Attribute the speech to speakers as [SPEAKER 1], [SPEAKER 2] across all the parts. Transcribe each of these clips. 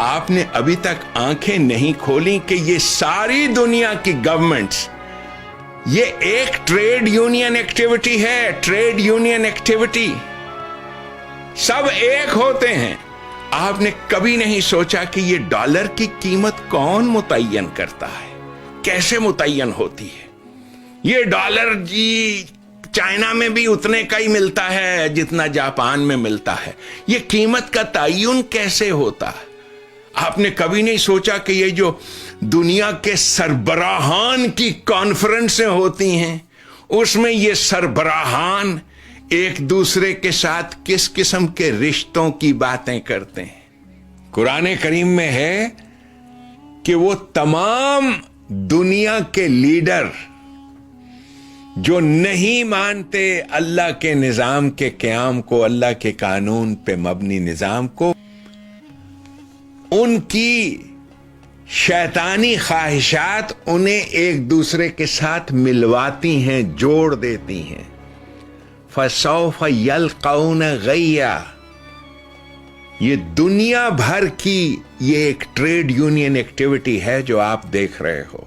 [SPEAKER 1] آپ نے ابھی تک آنکھیں نہیں کھولی کہ یہ ساری دنیا کی گورنمنٹس یہ ایک ٹریڈ یونین ایکٹیویٹی ہے. ٹریڈ یونین ایکٹیویٹی سب ایک ہوتے ہیں. آپ نے کبھی نہیں سوچا کہ یہ ڈالر کی قیمت کون متعین کرتا ہے, کیسے متعین ہوتی ہے؟ یہ ڈالر جی چائنا میں بھی اتنے کا ہی ملتا ہے جتنا جاپان میں ملتا ہے. یہ قیمت کا تعین کیسے ہوتا ہے؟ آپ نے کبھی نہیں سوچا کہ یہ جو دنیا کے سربراہان کی کانفرنسیں ہوتی ہیں اس میں یہ سربراہان ایک دوسرے کے ساتھ کس قسم کے رشتوں کی باتیں کرتے ہیں؟ قرآن کریم میں ہے کہ وہ تمام دنیا کے لیڈر جو نہیں مانتے اللہ کے نظام کے قیام کو, اللہ کے قانون پہ مبنی نظام کو, ان کی شیطانی خواہشات انہیں ایک دوسرے کے ساتھ ملواتی ہیں, جوڑ دیتی ہیں. فَسَوْفَ يَلْقَوْنَ غَيًّا. یہ دنیا بھر کی یہ ایک ٹریڈ یونین ایکٹیویٹی ہے جو آپ دیکھ رہے ہو.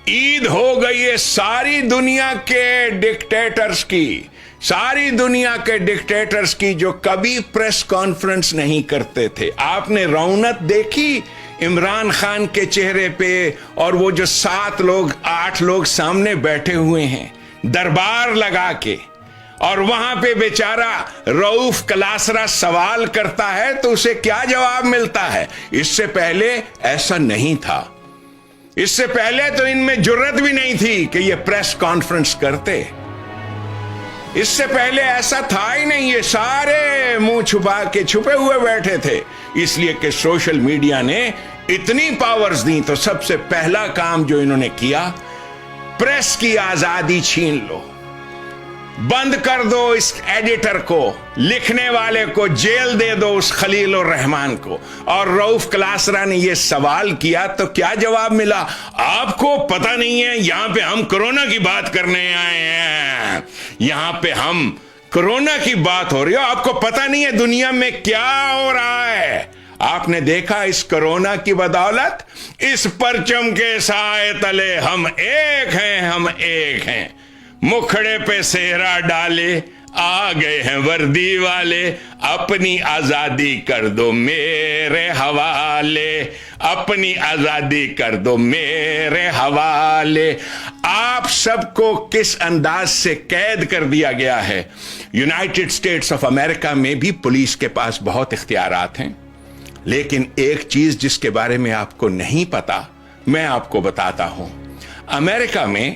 [SPEAKER 1] عید ہو گئی ہے ساری دنیا کے ڈکٹیٹرز کی, ساری دنیا کے ڈکٹیٹرز کی جو کبھی پریس کانفرنس نہیں کرتے تھے. آپ نے رونق دیکھی عمران خان کے چہرے پہ, اور وہ جو 7 لوگ 8 لوگ سامنے بیٹھے ہوئے ہیں دربار لگا کے, اور وہاں پہ بیچارہ رؤوف کلاسرا سوال کرتا ہے تو اسے کیا جواب ملتا ہے؟ اس سے پہلے ایسا نہیں تھا. اس سے پہلے تو ان میں جرت بھی نہیں تھی کہ یہ پریس کانفرنس کرتے. اس سے پہلے ایسا تھا ہی نہیں. یہ سارے منہ چھپا کے چھپے ہوئے بیٹھے تھے, اس لیے کہ سوشل میڈیا نے اتنی پاورز دی. تو سب سے پہلا کام جو انہوں نے کیا, پریس کی آزادی چھین لو, بند کر دو اس ایڈیٹر کو, لکھنے والے کو جیل دے دو, اس خلیل الرحمان کو. اور رؤوف کلاسرا نے یہ سوال کیا تو کیا جواب ملا؟ آپ کو پتہ نہیں ہے یہاں پہ ہم کرونا کی بات کرنے آئے ہیں, یہاں پہ ہم کرونا کی بات ہو رہی ہے, آپ کو پتہ نہیں ہے دنیا میں کیا ہو رہا ہے. آپ نے دیکھا اس کرونا کی بدولت, اس پرچم کے سائے تلے ہم ایک ہیں, ہم ایک ہیں. مکھڑے پہ صحرا ڈالے آ گئے ہیں وردی والے, اپنی آزادی کر دو میرے حوالے, اپنی آزادی کر دو میرے حوالے. آپ سب کو کس انداز سے قید کر دیا گیا ہے. یونائٹڈ اسٹیٹس آف امریکہ میں بھی پولیس کے پاس بہت اختیارات ہیں, لیکن ایک چیز جس کے بارے میں آپ کو نہیں پتا میں آپ کو بتاتا ہوں. امریکہ میں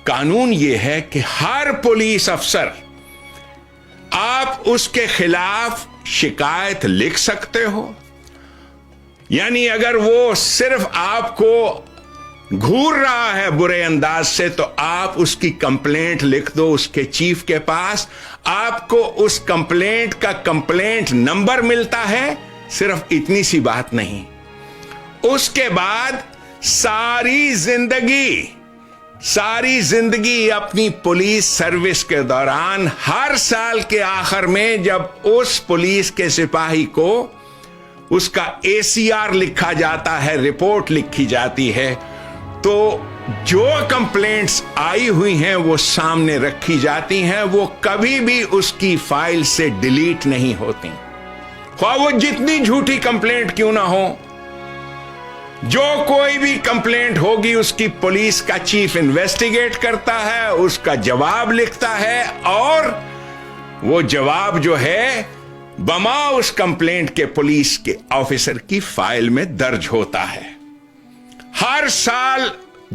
[SPEAKER 1] قانون یہ ہے کہ ہر پولیس افسر آپ اس کے خلاف شکایت لکھ سکتے ہو. یعنی اگر وہ صرف آپ کو گھور رہا ہے برے انداز سے تو آپ اس کی کمپلینٹ لکھ دو اس کے چیف کے پاس. آپ کو اس کمپلینٹ کا کمپلینٹ نمبر ملتا ہے. صرف اتنی سی بات نہیں, اس کے بعد ساری زندگی اپنی پولیس سروس کے دوران ہر سال کے آخر میں جب اس پولیس کے سپاہی کو اس کا ACR لکھا جاتا ہے, رپورٹ لکھی جاتی ہے, تو جو کمپلینٹس آئی ہوئی ہیں وہ سامنے رکھی جاتی ہیں. وہ کبھی بھی اس کی فائل سے ڈیلیٹ نہیں ہوتی, خواہ وہ جتنی جھوٹی کمپلینٹ کیوں نہ ہو. جو کوئی بھی کمپلینٹ ہوگی اس کی پولیس کا چیف انویسٹیگیٹ کرتا ہے, اس کا جواب لکھتا ہے, اور وہ جواب جو ہے بما اس کمپلینٹ کے پولیس کے آفیسر کی فائل میں درج ہوتا ہے. ہر سال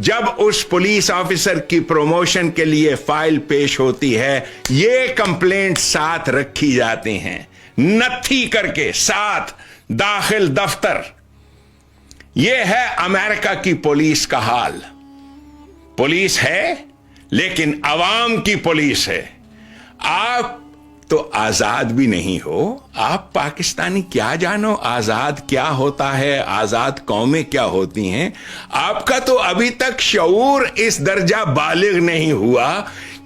[SPEAKER 1] جب اس پولیس آفیسر کی پروموشن کے لیے فائل پیش ہوتی ہے یہ کمپلینٹ ساتھ رکھی جاتی ہیں, نتھی کر کے ساتھ داخل دفتر. یہ ہے امریکہ کی پولیس کا حال. پولیس ہے لیکن عوام کی پولیس ہے. آپ تو آزاد بھی نہیں ہو. آپ پاکستانی کیا جانو آزاد کیا ہوتا ہے, آزاد قومیں کیا ہوتی ہیں. آپ کا تو ابھی تک شعور اس درجہ بالغ نہیں ہوا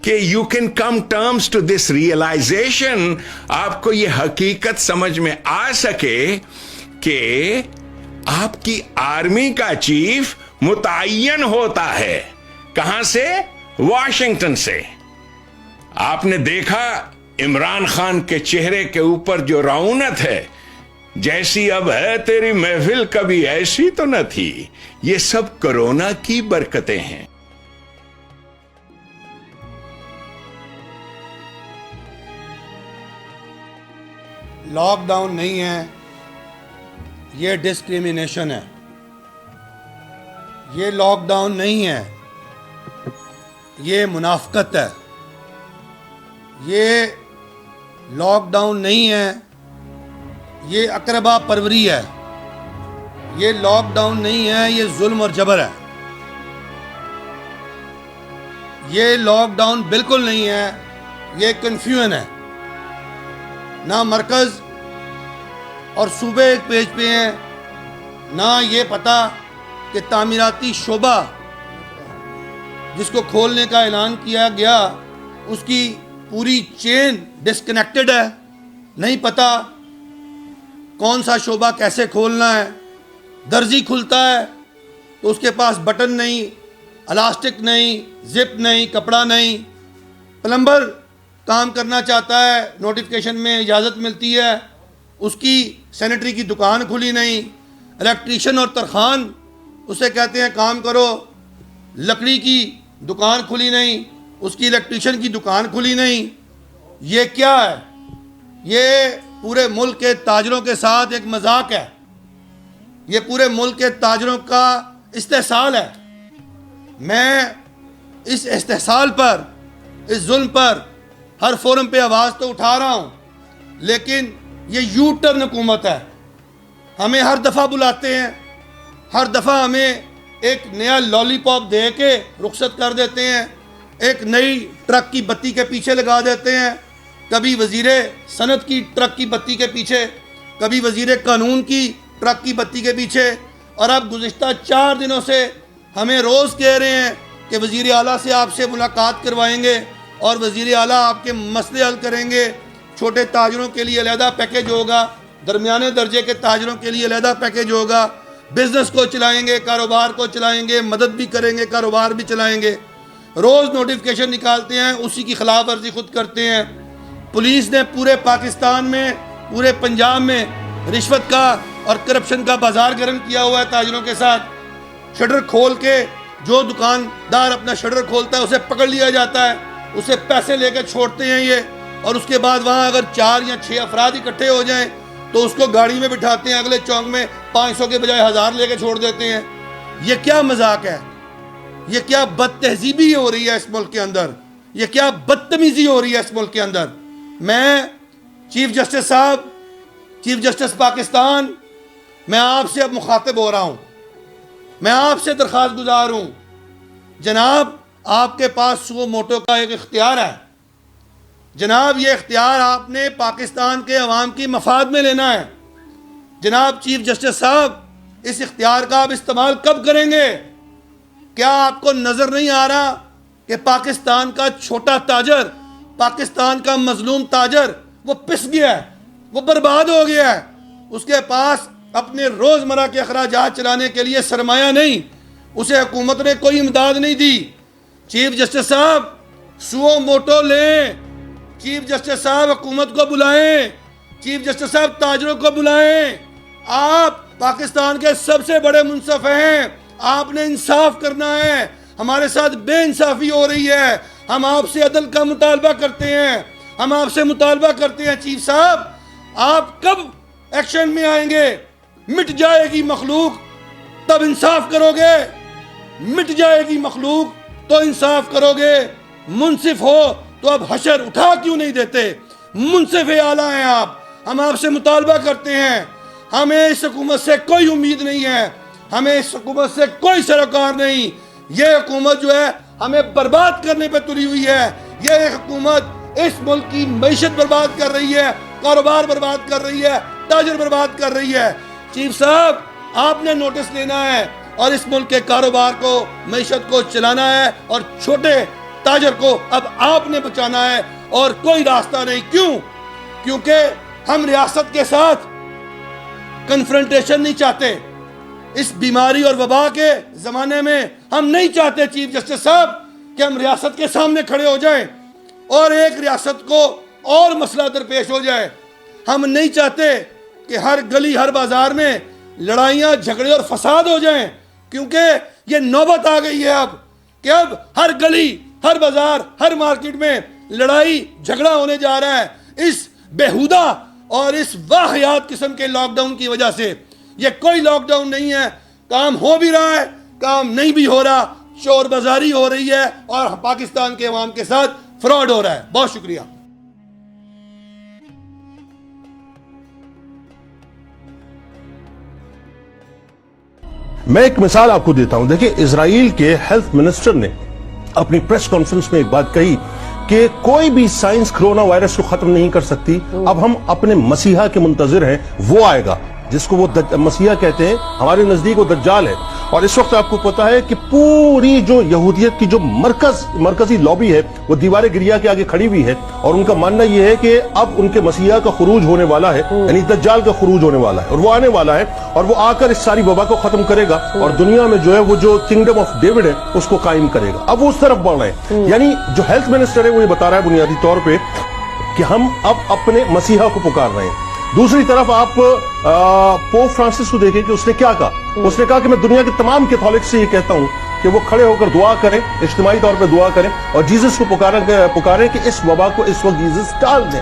[SPEAKER 1] کہ you can come terms to this realisation. آپ کو یہ حقیقت سمجھ میں آ سکے کہ آپ کی آرمی کا چیف متعین ہوتا ہے. کہاں سے؟ واشنگٹن سے. آپ نے دیکھا عمران خان کے چہرے کے اوپر جو رعونت ہے، جیسی اب ہے تیری محفل کبھی ایسی تو نہ تھی. یہ سب کورونا کی برکتیں ہیں.
[SPEAKER 2] لاک ڈاؤن نہیں ہے، یہ ڈسکریمنیشن ہے. یہ لاک ڈاؤن نہیں ہے، یہ منافقت ہے. یہ لاک ڈاؤن نہیں ہے، یہ اقربا پروری ہے. یہ لاک ڈاؤن نہیں ہے، یہ ظلم اور جبر ہے. یہ لاک ڈاؤن بالکل نہیں ہے، یہ کنفیوژن ہے. نہ مرکز اور صوبے ایک پیج پہ ہیں، نہ یہ پتہ کہ تعمیراتی شعبہ جس کو کھولنے کا اعلان کیا گیا اس کی پوری چین ڈسکنیکٹڈ ہے. نہیں پتہ کون سا شعبہ کیسے کھولنا ہے. درزی کھلتا ہے تو اس کے پاس بٹن نہیں، الاسٹک نہیں، زپ نہیں، کپڑا نہیں. پلمبر کام کرنا چاہتا ہے، نوٹیفیکیشن میں اجازت ملتی ہے، اس کی سینیٹری کی دکان کھلی نہیں. الیکٹریشین اور ترخان اسے کہتے ہیں کام کرو، لکڑی کی دکان کھلی نہیں، اس کی الیکٹریشین کی دکان کھلی نہیں. یہ کیا ہے؟ یہ پورے ملک کے تاجروں کے ساتھ ایک مذاق ہے. یہ پورے ملک کے تاجروں کا استحصال ہے. میں اس استحصال پر، اس ظلم پر ہر فورم پہ آواز تو اٹھا رہا ہوں، لیکن یہ یو ٹرن حکومت ہے. ہمیں ہر دفعہ بلاتے ہیں، ہر دفعہ ہمیں ایک نیا لالی پاپ دے کے رخصت کر دیتے ہیں، ایک نئی ٹرک کی بتی کے پیچھے لگا دیتے ہیں. کبھی وزیر صنعت کی ٹرک کی بتی کے پیچھے، کبھی وزیر قانون کی ٹرک کی بتی کے پیچھے. اور اب گزشتہ 4 دنوں سے ہمیں روز کہہ رہے ہیں کہ وزیر اعلیٰ سے آپ سے ملاقات کروائیں گے اور وزیر اعلیٰ آپ کے مسئلے حل کریں گے. چھوٹے تاجروں کے لیے علیحدہ پیکیج ہوگا، درمیانے درجے کے تاجروں کے لیے علیحدہ پیکیج ہوگا. بزنس کو چلائیں گے، کاروبار کو چلائیں گے، مدد بھی کریں گے، کاروبار بھی چلائیں گے. روز نوٹیفیکیشن نکالتے ہیں، اسی کی خلاف ورزی خود کرتے ہیں. پولیس نے پورے پاکستان میں، پورے پنجاب میں رشوت کا اور کرپشن کا بازار گرم کیا ہوا ہے تاجروں کے ساتھ. شٹر کھول کے جو دکاندار اپنا شٹر کھولتا ہے اسے پکڑ لیا جاتا ہے، اسے پیسے لے کے چھوڑتے ہیں یہ. اور اس کے بعد وہاں اگر 4 یا 6 افراد اکٹھے ہو جائیں تو اس کو گاڑی میں بٹھاتے ہیں، اگلے چونک میں 500 کے بجائے 1000 لے کے چھوڑ دیتے ہیں. یہ کیا مذاق ہے؟ یہ کیا بد تہذیبی ہو رہی ہے اس ملک کے اندر؟ یہ کیا بدتمیزی ہو رہی ہے اس ملک کے اندر؟ میں چیف جسٹس صاحب، چیف جسٹس پاکستان، میں آپ سے اب مخاطب ہو رہا ہوں. میں آپ سے درخواست گزار ہوں، جناب آپ کے پاس سو موٹو کا ایک اختیار ہے. جناب یہ اختیار آپ نے پاکستان کے عوام کی مفاد میں لینا ہے. جناب چیف جسٹس صاحب، اس اختیار کا آپ استعمال کب کریں گے؟ کیا آپ کو نظر نہیں آ رہا کہ پاکستان کا چھوٹا تاجر، پاکستان کا مظلوم تاجر وہ پس گیا ہے، وہ برباد ہو گیا ہے. اس کے پاس اپنے روزمرہ کے اخراجات چلانے کے لیے سرمایہ نہیں، اسے حکومت نے کوئی امداد نہیں دی. چیف جسٹس صاحب سو موٹو لیں، چیف جسٹس صاحب حکومت کو بلائیں، چیف جسٹس صاحب تاجروں کو بلائیں. آپ پاکستان کے سب سے بڑے منصف ہیں، آپ نے انصاف کرنا ہے. ہمارے ساتھ بے انصافی ہو رہی ہے، ہم آپ سے عدل کا مطالبہ کرتے ہیں، ہم آپ سے مطالبہ کرتے ہیں. چیف صاحب آپ کب ایکشن میں آئیں گے؟ مٹ جائے گی مخلوق تب انصاف کرو گے، مٹ جائے گی مخلوق تو انصاف کرو گے. منصف ہو تو اب حشر اٹھا کیوں نہیں دیتے؟ منصف اعلیٰ ہیں آپ، ہم آپ سے مطالبہ کرتے ہیں. ہمیں اس حکومت سے کوئی امید نہیں ہے، ہمیں اس حکومت سے کوئی سروکار نہیں. یہ حکومت جو ہے ہمیں برباد کرنے پہ تلی ہوئی ہے. یہ حکومت اس ملک کی معیشت برباد کر رہی ہے، کاروبار برباد کر رہی ہے، تاجر برباد کر رہی ہے. چیف صاحب آپ نے نوٹس لینا ہے اور اس ملک کے کاروبار کو، معیشت کو چلانا ہے، اور چھوٹے تاجر کو اب آپ نے بچانا ہے اور کوئی راستہ نہیں. کیوں؟ کیونکہ ہم ریاست کے ساتھ کنفرنٹیشن نہیں چاہتے. اس بیماری اور وبا کے زمانے میں ہم نہیں چاہتے چیف جسٹس صاحب کہ ہم ریاست کے سامنے کھڑے ہو جائیں اور ایک ریاست کو اور مسئلہ درپیش ہو جائے. ہم نہیں چاہتے کہ ہر گلی ہر بازار میں لڑائیاں جھگڑے اور فساد ہو جائیں, کیونکہ یہ نوبت آ گئی ہے اب کہ اب ہر گلی ہر بازار ہر مارکیٹ میں لڑائی جھگڑا ہونے جا رہا ہے اس بیہودہ اور اس واہیات قسم کے لاک ڈاؤن کی وجہ سے. یہ کوئی لاک ڈاؤن نہیں ہے, کام ہو بھی رہا ہے, کام نہیں بھی ہو رہا, چور بازاری ہو رہی ہے اور پاکستان کے عوام کے ساتھ فراڈ ہو رہا ہے. بہت شکریہ.
[SPEAKER 3] میں ایک مثال آپ کو دیتا ہوں. دیکھیں, اسرائیل کے ہیلتھ منسٹر نے اپنی پریس کانفرنس میں ایک بات کہی کہ کوئی بھی سائنس کرونا وائرس کو ختم نہیں کر سکتی. اب ہم اپنے مسیحا کے منتظر ہیں, وہ آئے گا جس کو وہ مسیحا کہتے ہیں, ہمارے نزدیک وہ دجال ہے. اور اس وقت آپ کو پتا ہے کہ پوری جو یہودیت کی جو مرکزی لابی ہے وہ دیوار گریا کے آگے کھڑی ہوئی ہے, اور ان کا ماننا یہ ہے کہ اب ان کے مسیحا کا خروج ہونے والا ہے, یعنی دجال کا خروج ہونے والا ہے, اور وہ آنے والا ہے, اور وہ آ کر اس ساری وبا کو ختم کرے گا اور دنیا میں جو ہے وہ جو کنگڈم آف ڈیوڈ ہے اس کو قائم کرے گا. اب وہ اس طرف بڑھ رہے ہیں. یعنی جو ہیلتھ منسٹر ہے وہ یہ بتا رہا ہے بنیادی طور پہ کہ ہم اب اپنے مسیحا کو پکار رہے ہیں. دوسری طرف آپ پوپ فرانسس کو دیکھیں کہ اس نے کیا کہا. اس نے کہا کہ میں دنیا کے تمام کیتھولک سے یہ کہتا ہوں کہ وہ کھڑے ہو کر دعا کریں, اجتماعی طور پہ دعا کریں, اور جیزس کو پکاریں کہ اس وبا کو اس وقت جیزس ٹال دیں.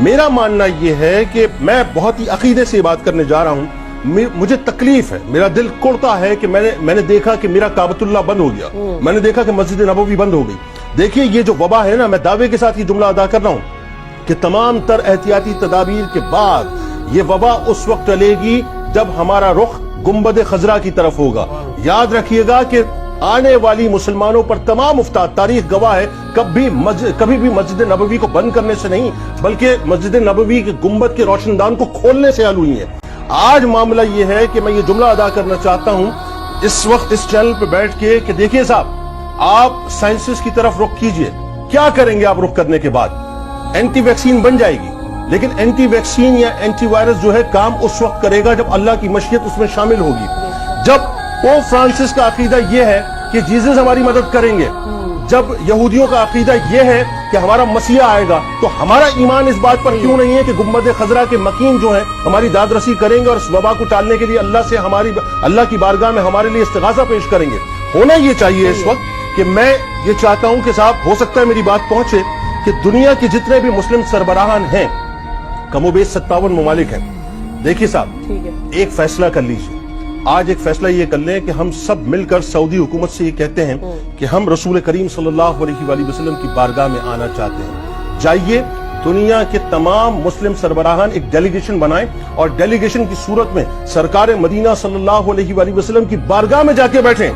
[SPEAKER 3] میرا ماننا یہ ہے کہ میں بہت ہی عقیدے سے بات کرنے جا رہا ہوں. مجھے تکلیف ہے, میرا دل کوڑتا ہے کہ میں نے دیکھا کہ میرا کعبۃ اللہ بند ہو گیا, میں نے دیکھا کہ مسجد نبوی بند ہو گئی. دیکھیے, یہ جو وبا ہے نا, میں دعوے کے ساتھ یہ جملہ ادا کر رہا ہوں کہ تمام تر احتیاطی تدابیر کے بعد یہ وبا اس وقت چلے گی جب ہمارا رخ گنبد خضرا کی طرف ہوگا. یاد رکھیے گا کہ آنے والی مسلمانوں پر تمام افتاد, تاریخ گواہ ہے, کبھی بھی مسجد نبوی کو بند کرنے سے نہیں بلکہ مسجد نبوی کے گنبد کے روشن دان کو کھولنے سے حل ہوئی ہیں. آج معاملہ یہ ہے کہ میں یہ جملہ ادا کرنا چاہتا ہوں اس وقت اس چینل پہ بیٹھ کے کہ دیکھیے صاحب, آپ سائنسز کی طرف رخ کیجئے. کیا کریں گے آپ رخ کرنے کے بعد؟ اینٹی ویکسین بن جائے گی, لیکن اینٹی ویکسین یا اینٹی وائرس جو ہے کام اس وقت کرے گا جب اللہ کی مشیت اس میں شامل ہوگی. جب پوپ فرانسس کا عقیدہ یہ ہے کہ جیزس ہماری مدد کریں گے, جب یہودیوں کا عقیدہ یہ ہے کہ ہمارا مسیح آئے گا, تو ہمارا ایمان اس بات پر کیوں نہیں ہے کہ گنبد خضرا کے مکین جو ہیں ہماری داد رسی کریں گے اور اس وبا کو ٹالنے کے لیے اللہ کی بارگاہ میں ہمارے لیے استغاثہ پیش کریں گے. ہونا یہ چاہیے اس وقت کہ میں یہ چاہتا ہوں کہ صاحب, ہو سکتا ہے میری بات پہنچے, کہ دنیا کے جتنے بھی مسلم سربراہان ہیں, کم و بیش 57 ممالک ہیں. دیکھیے صاحب, ایک فیصلہ کر لیجیے. آج ایک فیصلہ یہ کر لیں کہ ہم سب مل کر سعودی حکومت سے یہ کہتے ہیں کہ ہم رسول کریم صلی اللہ علیہ وآلہ وسلم کی بارگاہ میں آنا چاہتے ہیں. جائیے, دنیا کے تمام مسلم سربراہان ایک ڈیلیگیشن بنائیں, اور ڈیلیگیشن کی صورت میں سرکار مدینہ صلی اللہ علیہ وآلہ وسلم کی بارگاہ میں جا کے بیٹھیں,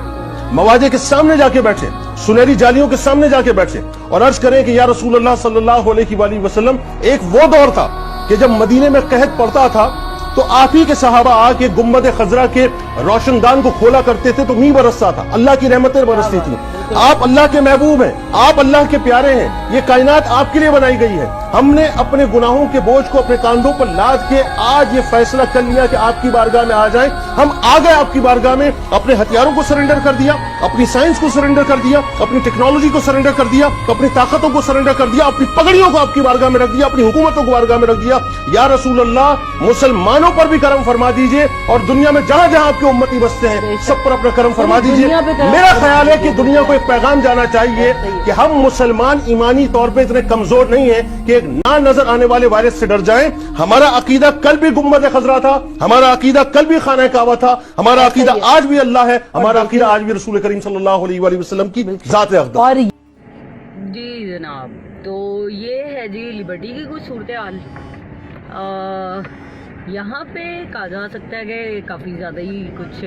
[SPEAKER 3] مواجہ کے سامنے جا کے بیٹھیں, سنہری جالیوں کے سامنے جا کے بیٹھیں, اور عرض کریں کہ یا رسول اللہ صلی اللہ علیہ وآلہ وسلم, ایک وہ دور تھا کہ جب مدینے میں قحط پڑتا تھا تو آپ ہی کے صحابہ آ کے گنبد خضرا کے روشن دان کو کھولا کرتے تھے تو میਂہ برستا تھا, اللہ کی رحمتیں برستی تھیں. آپ اللہ کے محبوب ہیں, آپ اللہ کے پیارے ہیں, یہ کائنات آپ کے لیے بنائی گئی ہے. ہم نے اپنے گناہوں کے بوجھ کو اپنے کاندھوں پر لاد کے آج یہ فیصلہ کر لیا کہ آپ کی بارگاہ میں آ جائیں. ہم آ گئے آپ کی بارگاہ میں, اپنے ہتھیاروں کو سرنڈر کر دیا, اپنی سائنس کو سرنڈر کر دیا, اپنی ٹیکنالوجی کو سرنڈر کر دیا, اپنی طاقتوں کو سرنڈر کر دیا, اپنی پگڑیوں کو آپ کی بارگاہ میں رکھ دیا, اپنی حکومتوں کو بارگاہ میں رکھ دیا. یا رسول اللہ, مسلمانوں پر بھی کرم فرما دیجئے, اور دنیا میں جہاں جہاں آپ کے امتی بستے ہیں سب پر اپنا کرم فرما دیجئے. میرا خیال ہے کہ دنیا کو ایک پیغام جانا چاہیے کہ ہم مسلمان ایمانی طور پہ اتنے کمزور نہیں ہیں کہ ایک نہ نظر آنے والے وائرس سے ڈر جائیں. ہمارا عقیدہ کل بھی گنبد خضرا تھا, ہمارا عقیدہ کل بھی خانہ کعبہ تھا, ہمارا عقیدہ آج بھی اللہ ہے, ہمارا عقیدہ آج بھی رسول کریم صلی اللہ علیہ وآلہ وسلم کی ذات اقدس.
[SPEAKER 4] جی جناب, تو یہ ہے جی لبرٹی کی کچھ صورتحال. یہاں پہ کہا جا سکتا ہے کہ کافی زیادہ ہی کچھ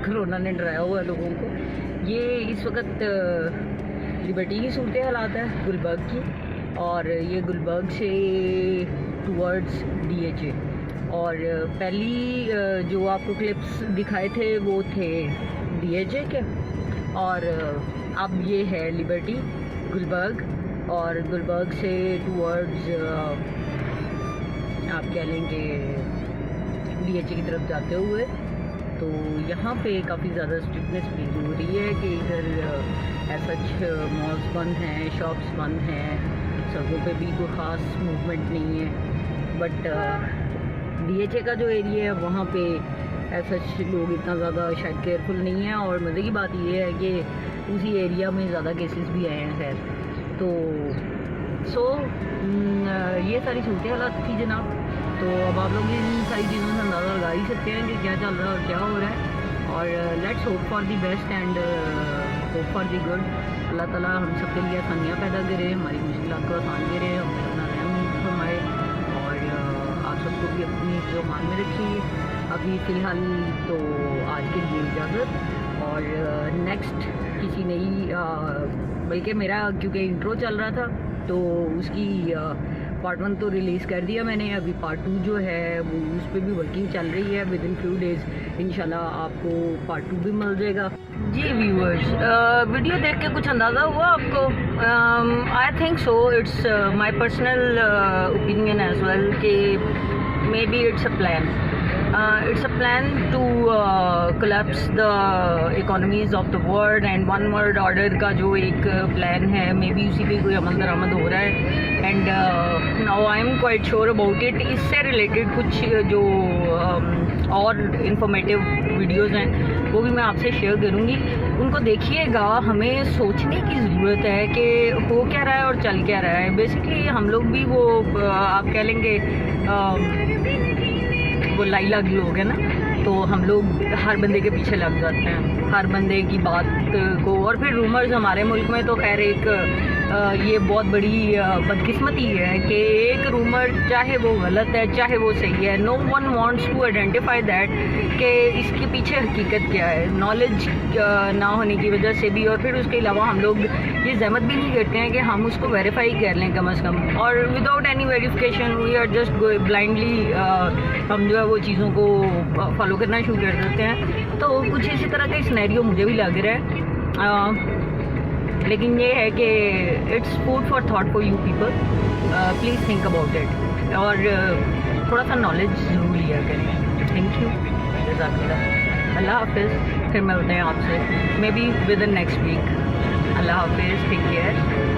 [SPEAKER 4] کرونا نے ڈرایا ہوا ہے لوگوں کو. یہ اس وقت لبرٹی کی صورتحالات ہے گلبرگ کی, اور یہ گلبرگ سے ٹورڈز DHA. اور پہلی جو آپ کو کلپس دکھائے تھے وہ تھے DHA کے, اور اب یہ ہے لبرٹی گلبرگ, اور گلبرگ سے ٹورڈز آپ کہہ لیں کہ DHA کی طرف جاتے ہوئے. تو یہاں پہ کافی زیادہ اسٹرکٹنیس فیل ہو رہی ہے کہ ادھر ایسا مالز بند ہیں, شاپس بند ہیں, سڑکوں پہ بھی کوئی خاص موومنٹ نہیں ہے. بٹ DHA کا جو ایریا ہے وہاں پہ ایسا لوگ اتنا زیادہ شاید کیئرفل نہیں ہیں. اور مزے کی بات یہ ہے کہ اسی ایریا میں زیادہ کیسز بھی آئے ہیں. خیر تو یہ ساری صورت حالات تھی جناب. تو اب آپ لوگ ان ساری چیزوں سے اندازہ لگا ہی سکتے ہیں کہ کیا چل رہا ہے اور کیا ہو رہا ہے. اور let's hope for the best and hope for the good. اللہ تعالیٰ ہم سب کے لیے آسانیاں پیدا کرے, ہماری مشکلات کو آسان کرے, ہم پہ اپنا رحم فرمائے, اور آپ سب کو بھی اپنی زبان میں رکھیے. ابھی فی الحال تو آج کے لیے اجازت, اور نیکسٹ کسی نئی, بلکہ میرا کیونکہ انٹرو چل رہا تھا تو اس کی پارٹ 1 تو ریلیز کر دیا میں نے. ابھی پارٹ 2 جو ہے وہ اس پہ بھی ورکنگ چل رہی ہے. ود ان فیو ڈیز انشاءاللہ آپ کو پارٹ 2 بھی مل جائے گا. جی ویورز, ویڈیو دیکھ کے کچھ اندازہ ہوا آپ کو؟ I think so it's my personal opinion as well کہ maybe it's a plan. It's a plan to collapse the economies of the world, and one world order کا جو ایک پلان ہے مے بی اسی پہ کوئی عمل درآمد ہو رہا ہے. And now I am quite sure about it. اس سے ریلیٹڈ کچھ جو اور انفارمیٹیو ویڈیوز ہیں وہ بھی میں آپ سے شیئر کروں گی. ان کو دیکھیے گا. ہمیں سوچنے کی ضرورت ہے کہ ہو کیا رہا ہے اور چل کیا رہا ہے. بیسکلی ہم لوگ بھی وہ آپ کہہ لیں گے وہ لائی لاگ لوگ ہیں نا, تو ہم لوگ ہر بندے کے پیچھے لگ جاتے ہیں, ہر بندے کی بات کو. اور پھر رومرز ہمارے ملک میں تو خیر ایک یہ بہت بڑی بدقسمتی ہے کہ ایک رومر چاہے وہ غلط ہے چاہے وہ صحیح ہے, no one wants to identify that کہ اس کے پیچھے حقیقت کیا ہے. نالج نہ ہونے کی وجہ سے بھی, اور پھر اس کے علاوہ ہم لوگ یہ زحمت بھی نہیں کرتے ہیں کہ ہم اس کو ویریفائی کر لیں کم از کم. اور without any verification we are just blindly ہم جو ہے وہ چیزوں کو فالو کرنا شروع کر دیتے ہیں. تو کچھ اسی طرح کا سینیریو مجھے بھی لگ رہا ہے. لیکن یہ ہے کہ it's food for thought for you people. Please think about it, اور تھوڑا سا نالج ضرور لیا کریں. تھینک یو, جزاک اللہ. اللہ حافظ. پھر ملتے ہیں آپ سے maybe with in next week. اللہ حافظ. Take care.